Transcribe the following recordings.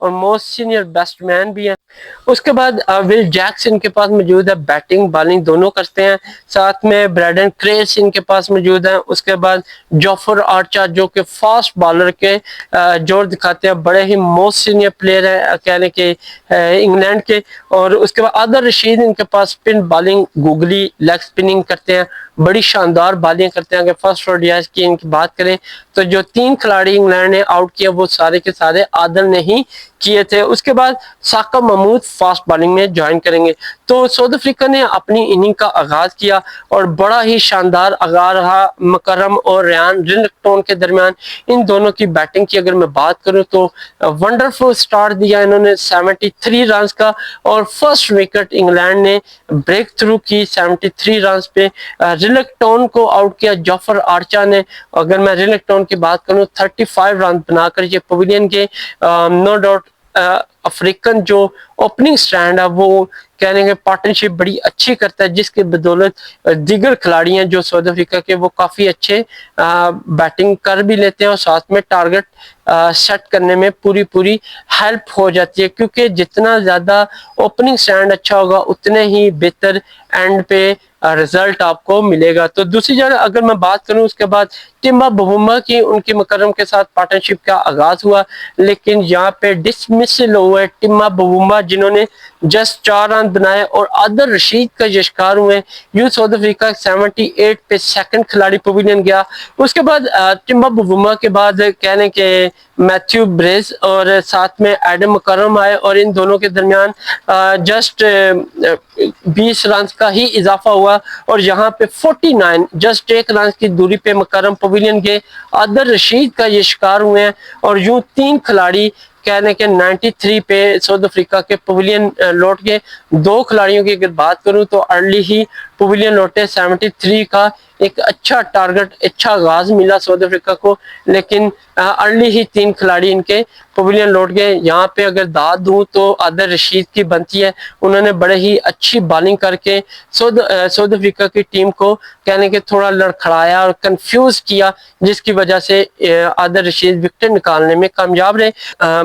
اور most senior batsman بھی ہیں. اس کے بعد ول جیکس ان کے پاس موجود ہے, بیٹنگ بالنگ دونوں کرتے ہیں. ساتھ میں بریڈن کریس ان کے پاس موجود ہیں. اس کے بعد جوفر آرچر جو کہ فاسٹ بالر کے جوڑ دکھاتے ہیں, بڑے ہی موسٹ سینئر پلیئر ہیں کہنے کے انگلینڈ کے. اور اس کے بعد عادل رشید ان کے پاس spin bowling googly leg spinning کرتے ہیں, بڑی شاندار بالنگ کرتے ہیں. اگر فرسٹ اوڈیاز کی ان کی بات کریں تو جو 3 کھلاڑی انگلینڈ نے آؤٹ کیا وہ سارے کے سارے عادل نے ہی کیے تھے. اس کے بعد ثاقب محمود فاسٹ بالنگ میں جوائن کریں گے. تو ساؤتھ افریقہ نے اپنی اننگ کا آغاز کیا اور بڑا ہی شاندار آغاز رہا. مکرم اور ریان رنگٹون کے درمیان ان دونوں کی بیٹنگ کی اگر میں بات کروں تو ونڈرفل سٹارٹ دیا انہوں نے 73 رنز کا, اور فرسٹ وکٹ انگلینڈ نے بریک تھرو کی 73 رنز پہ. رنگٹون کو آؤٹ کیا جوفر آرچر نے. اگر میں رنگٹون کی بات کروں 35 رن بنا کر یہ پویلین کے نو ڈاؤٹ افریقن جو اوپننگ سٹینڈ ہے وہ کہنے کے پارٹنرشپ بڑی اچھی کرتا ہے, جس کی بدولت دیگر کھلاڑی ہیں جو ساؤتھ افریقہ کے وہ کافی اچھے بیٹنگ کر بھی لیتے ہیں, اور ساتھ میں ٹارگٹ سیٹ کرنے میں پوری ہیلپ ہو جاتی ہے, کیونکہ جتنا زیادہ اوپننگ سٹینڈ اچھا ہوگا اتنے ہی بہتر اینڈ پہ رزلٹ آپ کو ملے گا. تو دوسری جگہ اگر میں بات کروں اس کے بعد ٹمبا بوما کی ان کی مکرم کے ساتھ پارٹنرشپ کا آغاز ہوا, لیکن یہاں پہ ڈسمسل ہوئے ٹمبا بوما جنہوں نے جسٹ 4 رن بنائے اور عادل رشید کا یہ شکار ہوئے. یوں ساؤتھ افریقہ 78 پہ سیکنڈ کھلاڑی پویلین گیا. اس کے بعد ٹمبا بوما کے بعد کہنے کے میتھیو بریز اور ساتھ میں ایڈم مکرم آئے, اور ان دونوں کے درمیان جسٹ 20 رنز کا ہی اضافہ ہوا, اور یہاں پہ 49 جسٹ 1 رنز کی دوری پہ مکرم پویلین کے عادل رشید کا یہ شکار ہوئے ہیں. اور یوں 3 کھلاڑی کہنے کے 93 پہ ساؤتھ افریقہ کے پویلین لوٹ گئے. 2 کھلاڑیوں کی اگر بات کروں تو ارلی ہی پویلین لوٹے 73 کا ایک اچھا ٹارگٹ, اچھا آغاز ملا ساؤتھ افریقہ کو, لیکن ارلی ہی 3 کھلاڑی ان کے پویلین لوٹ گئے. یہاں پہ اگر داد دوں تو عادل رشید کی بنتی ہے, انہوں نے بڑے ہی اچھی بالنگ کر کے ساؤتھ افریقہ کی ٹیم کو کہنے کے تھوڑا لڑکھڑایا اور کنفیوز کیا, جس کی وجہ سے عادل رشید وکٹیں نکالنے میں کامیاب رہے.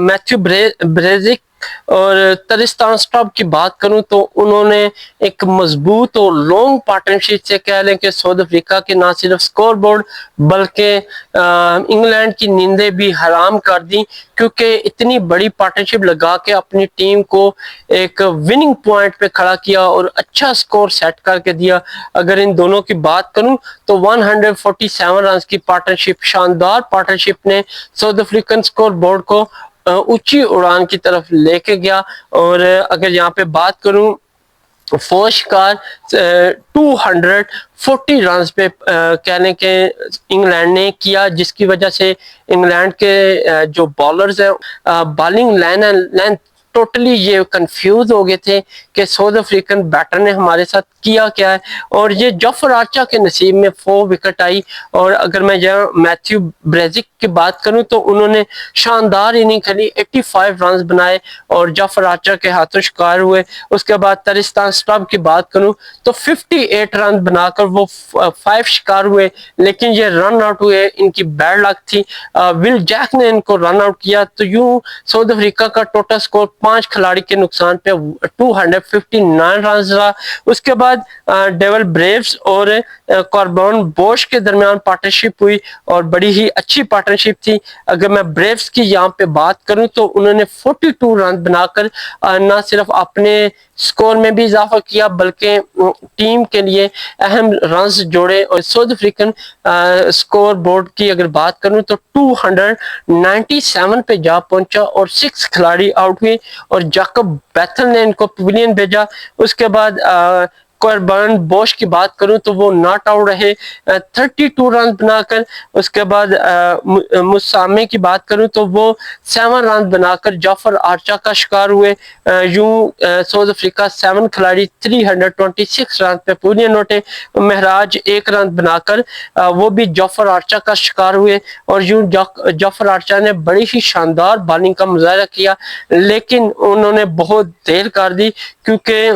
میتھیو بریزک اور ترستان سٹاپ کی بات کروں تو انہوں نے ایک مضبوط اور لانگ پارٹنرشپ سے کہہ لیں کہ ساؤتھ افریقہ کے نہ صرف سکور بورڈ بلکہ انگلینڈ کی نیندیں بھی حرام کر دیں, کیونکہ اتنی بڑی پارٹنرشپ لگا کے اپنی ٹیم کو ایک وننگ پوائنٹ پہ کھڑا کیا اور اچھا سکور سیٹ کر کے دیا. اگر ان دونوں کی بات کروں تو 147 رنز کی پارٹنرشپ, شاندار پارٹنرشپ نے ساؤتھ افریقن سکور بورڈ کو اونچی اڑان کی طرف لے کے گیا. اور اگر یہاں پہ بات کروں فوج شکار 240 رنز پہ کہنے کے انگلینڈ نے کیا, جس کی وجہ سے انگلینڈ کے جو بالرز ہیں بالنگ لائن ٹوٹلی یہ کنفیوز ہو گئے تھے کہ ساؤتھ افریقن بیٹر نے ہمارے ساتھ کیا کیا ہے. اور یہ جوفر آرچر کے نصیب میں 4 وکٹ آئی. اور اگر میں یہاں میتھیو بریزک کی بات کروں تو انہوں نے شاندار اننگ کھیلی, 85 رنز بنائے اور جوفر آرچر کے ہاتھوں شکار ہوئے. اس کے بعد ترستان سٹاپ کی بات کروں تو 58 رن بنا کر وہ 5 شکار ہوئے, لیکن یہ رن آؤٹ ہوئے, ان کی بیڈ لک تھی. ول جیک نے ان کو رن آؤٹ کیا. تو یوں ساؤتھ افریقہ کا ٹوٹل سکور 5 کھلاڑی کے نقصان پہ 259 رنز رہا. اس کے بعد ڈیول بریوز اور کاربون بوش کے درمیان پارٹنرشپ ہوئی اور بڑی ہی اچھی پارٹنرشپ تھی. اگر میں بریوز کی یہاں پہ بات کروں تو انہوں نے 42 رن بنا کر نہ صرف اپنے سکور میں بھی اضافہ کیا بلکہ ٹیم کے لیے اہم رنز جوڑے. اور ساؤتھ افریقن سکور بورڈ کی اگر بات کروں تو 297 پہ جا پہنچا اور 6 کھلاڑی آؤٹ ہوئے اور جاکب بیتھل نے ان کو پویلین بھیجا. اس کے بعد کاربن بوش کی بات کروں تو وہ ناٹ آؤٹ رہے 32 رن بنا کر. اس کے بعد مسامے کی بات کروں تو وہ 7 رن بنا کر جوفر آرچر کا شکار ہوئے. یوں ساؤتھ افریقہ 7 کھلاڑی 326 رن پہ پوری نوٹے. مہراج 1 رن بنا کر وہ بھی جوفر آرچر کا شکار ہوئے. اور یوں جوفر آرچر نے بڑی ہی شاندار بالنگ کا مظاہرہ کیا, لیکن انہوں نے بہت دیر کر دی کیونکہ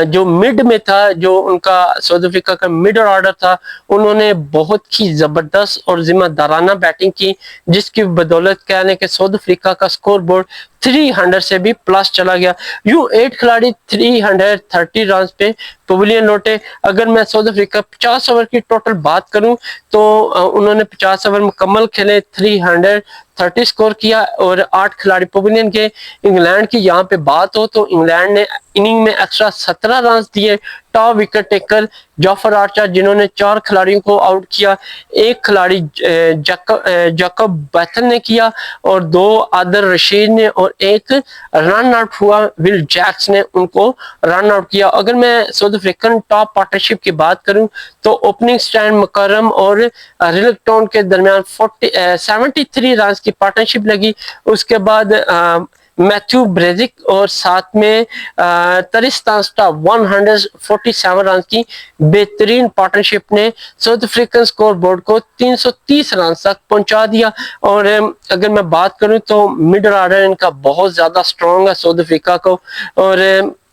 جو مڈ میں تھا, جو ان کا ساؤتھ افریقہ کا مڈل آرڈر تھا, انہوں نے بہت ہی زبردست اور ذمہ دارانہ بیٹنگ کی, جس کی بدولت کہنے کہ ساؤتھ افریقہ کا سکور بورڈ 300 سے بھی پلس چلا گیا. یوں 8 کھلاڑی 330 رنز پہ پویلین لوٹے. اگر میں ساؤتھ افریقہ 50 اوور کی ٹوٹل بات کروں تو انہوں نے 50 اوور مکمل کھیلے, 330 سکور کیا اور 8 کھلاڑی پویلین کے. انگلینڈ کی یہاں پہ بات ہو تو انگلینڈ نے اننگ میں ایکسٹرا 17 رنز دیے. ٹاپ وکٹ ٹیکر جوفر آرچر جنہوں نے 4 کھلاڑیوں کو آؤٹ کیا, 1 کھلاڑی جیکب بیتھل نے کیا اور 2 عادل رشید نے, اور 1 رن آؤٹ ہوا ول جیکس نے ان کو رن آؤٹ کیا. اگر میں ساؤتھ افریقن ٹاپ پارٹنرشپ کی بات کروں تو اوپننگ سٹینڈ مکرم اور ریلکٹون کے درمیان 73 رنز کی پارٹنرشپ لگی. اس کے بعد میتھیو بریزک اور ساتھ میں ترستان سٹا 147 رنز کی بہترین پارٹنرشپ نے ساؤتھ افریقن سکور بورڈ کو 330 رنز تک پہنچا دیا. اور اگر میں بات کروں تو مڈل آرڈر ان کا بہت زیادہ سٹرونگ ہے ساؤتھ افریقہ کو, اور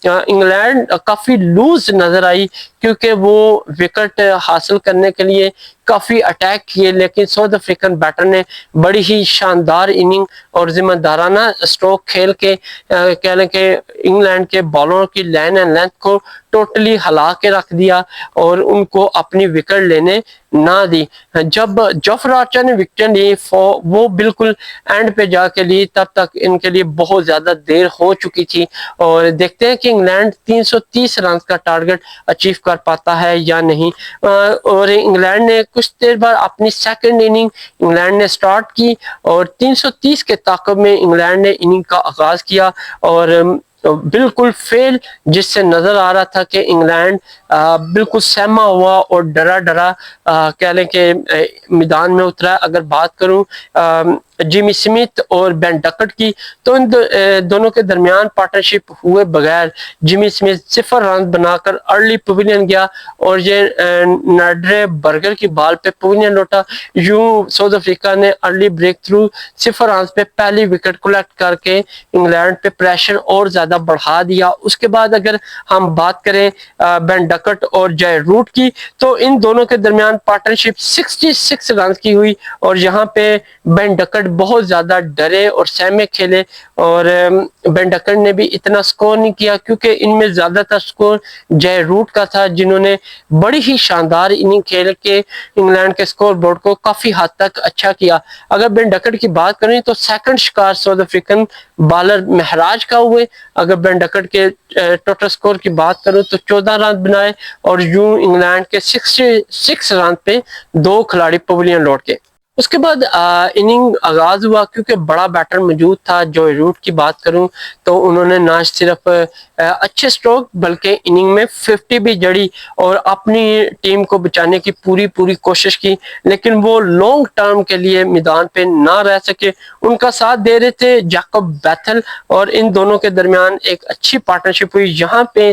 انگلینڈ کافی لوز نظر آئی کیونکہ وہ وکٹ حاصل کرنے کے لیے کافی اٹیک کیے, لیکن ساؤتھ افریقن بیٹر نے بڑی ہی شاندار اننگ اور ذمہ دارانہ سٹروک کھیل کے کہہ لیں کہ انگلینڈ کے بالروں کی لائن اینڈ لینتھ کو ٹوٹلی ہلا کے رکھ دیا اور ان کو اپنی وکٹ لینے نہ دی. جب جوفر آرچر نے وکٹیں لی وہ بالکل اینڈ پہ جا کے لی, تب تک ان کے لیے بہت زیادہ دیر ہو چکی تھی. اور دیکھتے ہیں کہ انگلینڈ 330 رنز کا ٹارگٹ اچیو کر پاتا ہے یا نہیں. اور انگلینڈ نے کچھ دیر بعد اپنی سیکنڈ اننگ انگلینڈ نے سٹارٹ کی اور 330 کے تعاقب میں انگلینڈ نے اننگ کا آغاز کیا, اور بالکل فیل جس سے نظر آ رہا تھا کہ انگلینڈ بالکل سہما ہوا اور ڈرا ڈرا کہہ لیں کہ میدان میں اترا. اگر بات کروں جیمی سمتھ اور بین ڈکٹ کی تو ان دونوں کے درمیان پارٹنرشپ ہوئے بغیر جیمی سمتھ 0 رنز بنا کر ارلی پویلین گیا اور یہ نارڈرے برگر کی بال پہ پویلین لوٹا. یوں ساؤتھ افریقہ نے ارلی بریک تھرو 0 رنز پہ پہلی وکٹ کلیکٹ کر کے انگلینڈ پہ پریشر اور زیادہ بڑھا دیا. اس کے بعد اگر ہم بات کریں بین ڈکٹ اور جے روٹ کی تو ان دونوں کے درمیان پارٹنرشپ 66 رنز کی ہوئی, اور یہاں پہ بین ڈکٹ بہت زیادہ ڈرے اور سہمے کھیلے, اور بین ڈکٹ نے بھی اتنا سکور نہیں کیا کیونکہ ان میں زیادہ تر سکور جے روٹ کا تھا جنہوں نے بڑی ہی شاندار اننگ کھیل کے انگلینڈ کے سکور بورڈ کو کافی حد تک اچھا کیا. اگر بین ڈکٹ کی بات کریں تو سیکنڈ شکار ساؤتھ افریقن بالر مہراج کا ہوئے. اگر بین ڈکٹ کے ٹوٹل سکور کی بات کروں تو 14 رن بنائے اور یوں انگلینڈ کے 66 رن پہ 2 کھلاڑی پویلین لوٹ کے. اس کے بعد اننگ آغاز ہوا کیونکہ بڑا بیٹر موجود تھا. جو روٹ کی بات کروں تو انہوں نے نہ صرف اچھے سٹروک بلکہ اننگ میں 50 بھی جڑی اور اپنی ٹیم کو بچانے کی پوری کوشش کی, لیکن وہ لانگ ٹرم کے لیے میدان پہ نہ رہ سکے. ان کا ساتھ دے رہے تھے جیکب بیتھل اور ان دونوں کے درمیان ایک اچھی پارٹنرشپ ہوئی. یہاں پہ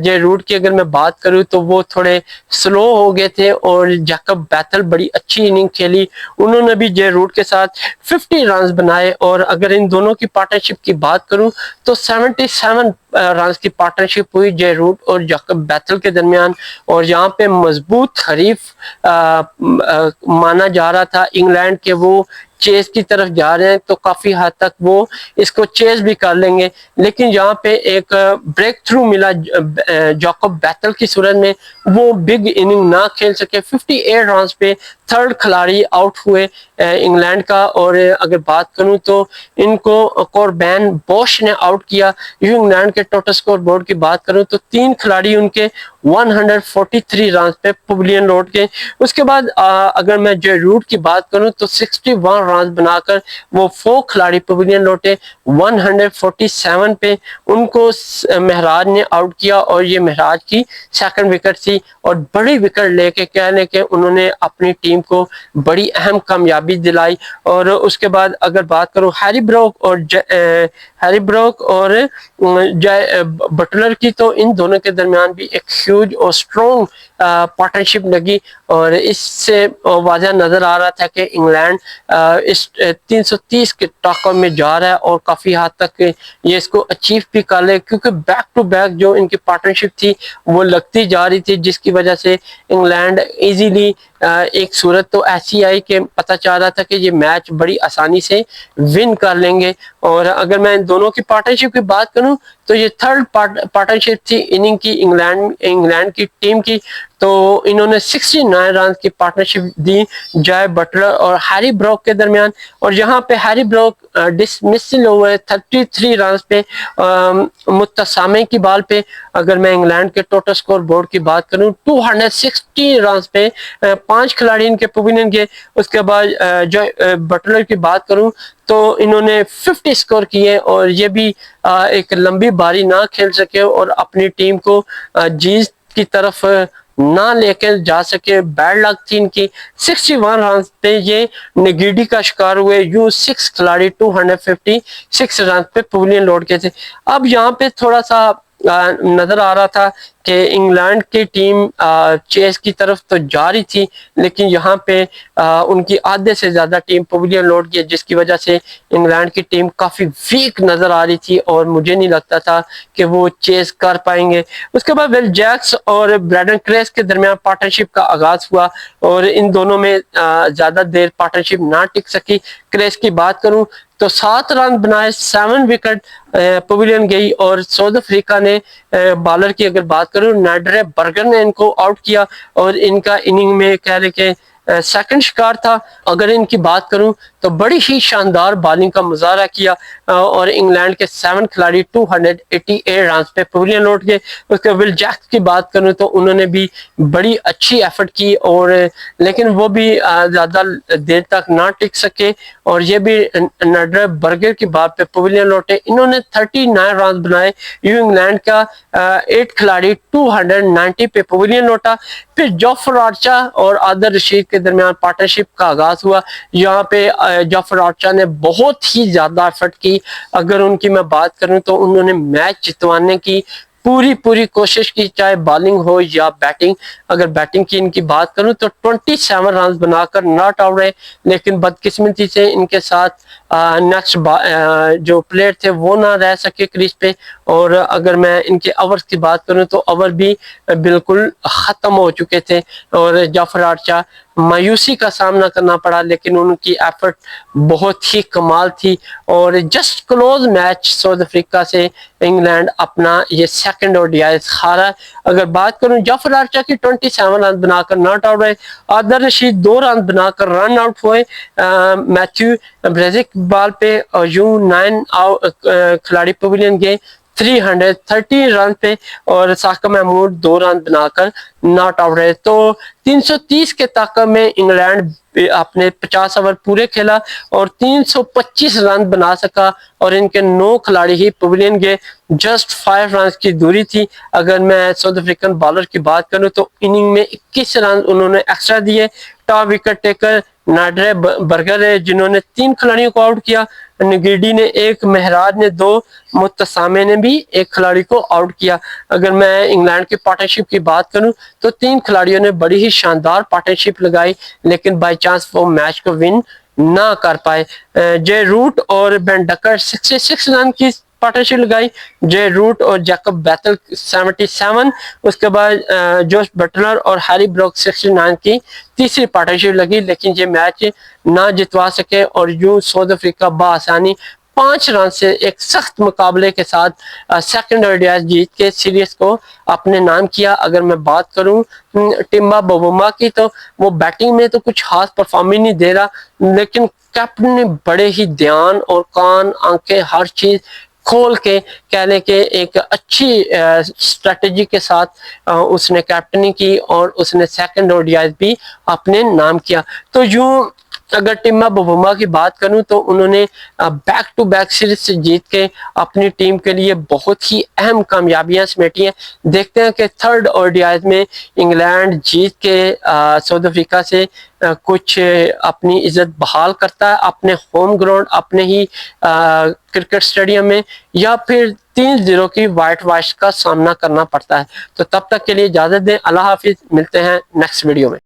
جے روٹ کی اگر میں بات کروں تو وہ تھوڑے سلو ہو گئے تھے اور جیکب بیتھل بڑی اچھی اننگ کھیلی. انہوں نے بھی جے روٹ کے ساتھ 50 رنز بنائے, اور اگر ان دونوں کی پارٹنرشپ کی بات کروں تو 77 رنز کی پارٹنرشپ ہوئی جے روٹ اور جیکب بیتھل کے درمیان. اور یہاں پہ مضبوط حریف مانا جا رہا تھا انگلینڈ کے, وہ چیز کی طرف جا رہے ہیں تو کافی حد تک وہ اس کو چیز بھی کر لیں گے, لیکن یہاں پہ ایک بریک تھرو ملا جیکب بیتھل کی صورت میں. وہ بگ اننگ نہ کھیل سکے, 58 رنز پہ 3rd کھلاڑی آؤٹ ہوئے انگلینڈ کا. اور اگر بات کروں تو ان کو کوربین بوش نے آؤٹ کیا. یوں انگلینڈ کے ٹوٹل سکور بورڈ کی بات کروں تو 3 کھلاڑی ان کے 143 رنز پہ پویلین لوٹ گئے. اس کے بعد اگر میں جے روٹ کی بات کروں تو 61 رنز بنا کر وہ 4 کھلاڑی پویلین لوٹے 147 پہ. ان کو مہراج نے آؤٹ کیا اور یہ مہراج کی سیکنڈ وکٹ تھی, اور بڑی وکٹ لے کے کہہ لیں کہ انہوں نے اپنی ٹیم کو بڑی اہم کامیابی دلائی. اور اس کے بعد اگر بات کروں ہیری بروک اور بٹلر کی تو ان دونوں کے درمیان بھی ایک ہیوج اور سٹرونگ پارٹنرشپ لگی، اور اس سے واضح نظر آ رہا تھا کہ انگلینڈ اس 330 کے ٹاکوں میں جا رہا ہے اور کافی حد تک یہ اس کو اچیو بھی کر لے، کیونکہ بیک ٹو بیک جو ان کی پارٹنرشپ تھی وہ لگتی جا رہی تھی، جس کی وجہ سے انگلینڈ ایزیلی ایک صورت تو ایسی آئی کہ پتہ چل رہا تھا کہ یہ میچ بڑی آسانی سے ون کر لیں گے۔ اور اگر میں ان دونوں کی پارٹنرشپ کی بات کروں تو یہ تھرڈ پارٹنرشپ تھی اننگ کی انگلینڈ کی ٹیم کی، تو انہوں نے 69 رنز کی پارٹنرشپ دی جائے بٹلر اور ہیری بروک کے درمیان، اور یہاں پہ ہیری بروک ڈسمسل ہوئے 33 رنز پہ متسامے کی بال پہ۔ اگر میں انگلینڈ کے ٹوٹل سکور بورڈ کی بات کروں 260 رنز پہ 5 کھلاڑی ان کے پویلین گئے۔ اس کے بعد جو بٹلر کی بات کروں تو انہوں نے 50 سکور کیے، اور یہ بھی ایک لمبی باری نہ کھیل سکے اور اپنی ٹیم کو جیت کی طرف نہ لے کے جا سکے، بیڈ لک تھی ان کی۔ 61 رنز پہ یہ نگیڈی کا شکار ہوئے، یوں 6 کھلاڑی 256 رنز پہ پویلین لوٹ کے تھے۔ اب یہاں پہ تھوڑا سا نظر آ رہا تھا کہ انگلینڈ کی ٹیم چیس کی طرف تو جا رہی تھی، لیکن یہاں پہ ان کی آدھے سے زیادہ ٹیم پویلین لوٹ گئی، جس کی وجہ سے انگلینڈ کی ٹیم کافی ویک نظر آ رہی تھی اور مجھے نہیں لگتا تھا کہ وہ چیز کر پائیں گے۔ اس کے بعد ول جیکس اور بریڈن کریس کے درمیان پارٹنرشپ کا آغاز ہوا، اور ان دونوں میں زیادہ دیر پارٹنرشپ نہ ٹک سکی۔ کریس کی بات کروں تو 7 رن بنائے، 7 وکٹ پویلین گئی، اور ساؤتھ افریقہ نے بالر کی اگر بات کروں نیڈرے برگر نے ان کو آؤٹ کیا، اور ان کا اننگ میں کہہ لیں کہ سیکنڈ شکار تھا۔ اگر ان کی بات کروں تو بڑی ہی شاندار بالنگ کا مظاہرہ کیا، اور انگلینڈ کے 7 کھلاڑی 288 رنز پہ پویلین لوٹ گئے۔ اس کے ول جیکس کی بات کروں تو انہوں نے بھی بڑی اچھی ایفرٹ کی، اور لیکن وہ بھی زیادہ دیر تک نہ ٹک سکے، اور یہ بھی نیڈرے برگر کی بات پہ پویلین لوٹے۔ انہوں نے 39 رنز بنائے، یوں انگلینڈ کا 8 کھلاڑی 290 پہ پویلین لوٹا۔ پھر جوفر آرچر اور عادل رشید کے درمیان پارٹنرشپ کا آغاز ہوا۔ یہاں پہ جوفر آرچر نے بہت ہی زیادہ ایفرٹ کی، اگر ان کی میں بات کروں تو انہوں نے میچ جتوانے کی پوری کوشش کی، چاہے بالنگ ہو یا بیٹنگ۔ اگر بیٹنگ کی ان کی بات کروں تو 27 رنز بنا کر ناٹ آؤٹ رہے، لیکن بدقسمتی سے ان کے ساتھ نیکسٹ جو پلیئر تھے وہ نہ رہ سکے کریز پہ۔ اور اگر میں ان کے اوورز کی بات کروں تو اوور بھی بالکل ختم ہو چکے تھے، اور جعفر آرچر مایوسی کا سامنا کرنا پڑا، لیکن ان کی ایفرٹ بہت ہی کمال تھی، اور just close match South Africa سے انگلینڈ اپنا یہ سیکنڈ اور ڈیائز ہارا۔ اگر بات کروں جعفر آرچر کی 27 رن بنا کر ناٹ آؤٹ رہے، عادل رشید 2 رن بنا کر رن آؤٹ ہوئے، میتھیو بریزک بال پہ یوں 9 کھلاڑی پویلین گئے 330 رن پہ، اور ثاقب محمود 2 رن بنا کر ناٹ آؤٹ رہے۔ تو 330 کے طاقت میں انگلینڈ اپنے 50 اوور پورے کھیلا اور 325 رن بنا سکا، اور ان کے 9 کھلاڑی ہی پویلین گئے، جسٹ 5 رنز کی دوری تھی۔ اگر میں ساؤتھ افریقن بالر کی بات کروں تو اننگ میں 21 رن انہوں نے ایکسٹرا دیے۔ ٹاپ وکٹ ٹیکر نیڈرے برگر ہے جنہوں نے 3 کھلاڑیوں کو آؤٹ کیا، نگیڈی نے 1، مہراج نے 2، متسامے نے بھی 1 کھلاڑی کو آؤٹ کیا۔ اگر میں انگلینڈ کی پارٹنرشپ کی بات کروں تو 3 کھلاڑیوں نے بڑی ہی شاندار پارٹنرشپ لگائی، لیکن بائی چانس وہ میچ کو ون نہ کر پائے۔ جے روٹ اور بین ڈکر 66 رن کی پارٹنرشپ لگائی، جے روٹ اور جیکب بیتل 77، اس کے بعد جوش بٹلر اور ہیری بروک 69 کی تیسری پارٹنرشپ لگی، لیکن یہ میچ نہ جتوا سکے، اور یوں ساؤتھ افریقہ بآسانی 5 رن سے ایک سخت مقابلے کے ساتھ سیکنڈ اوڈیآئی جیت کے سیریز کو اپنے نام کیا۔ اگر میں بات کروں ٹمبا بوما کی تو وہ بیٹنگ میں تو کچھ خاص پرفارمنس نہیں دے رہا، لیکن کیپٹن نے بڑے ہی دھیان اور کان آنکھیں ہر چیز کھول کے کہہ لیں کہ ایک اچھی اسٹریٹجی کے ساتھ اس نے کیپٹنی کی، اور اس نے سیکنڈ اوڈیآئی بھی اپنے نام کیا۔ تو یوں اگر ٹیما بوما کی بات کروں تو انہوں نے بیک ٹو بیک سیریز سے جیت کے اپنی ٹیم کے لیے بہت ہی اہم کامیابیاں سمیٹی ہیں۔ دیکھتے ہیں کہ تھرڈ ODIs میں انگلینڈ جیت کے ساؤتھ افریقہ سے کچھ اپنی عزت بحال کرتا ہے اپنے ہوم گراؤنڈ اپنے ہی کرکٹ اسٹیڈیم میں، یا پھر 3-0 کی وائٹ واش کا سامنا کرنا پڑتا ہے۔ تو تب تک کے لیے اجازت دیں، اللہ حافظ، ملتے ہیں نیکسٹ ویڈیو میں۔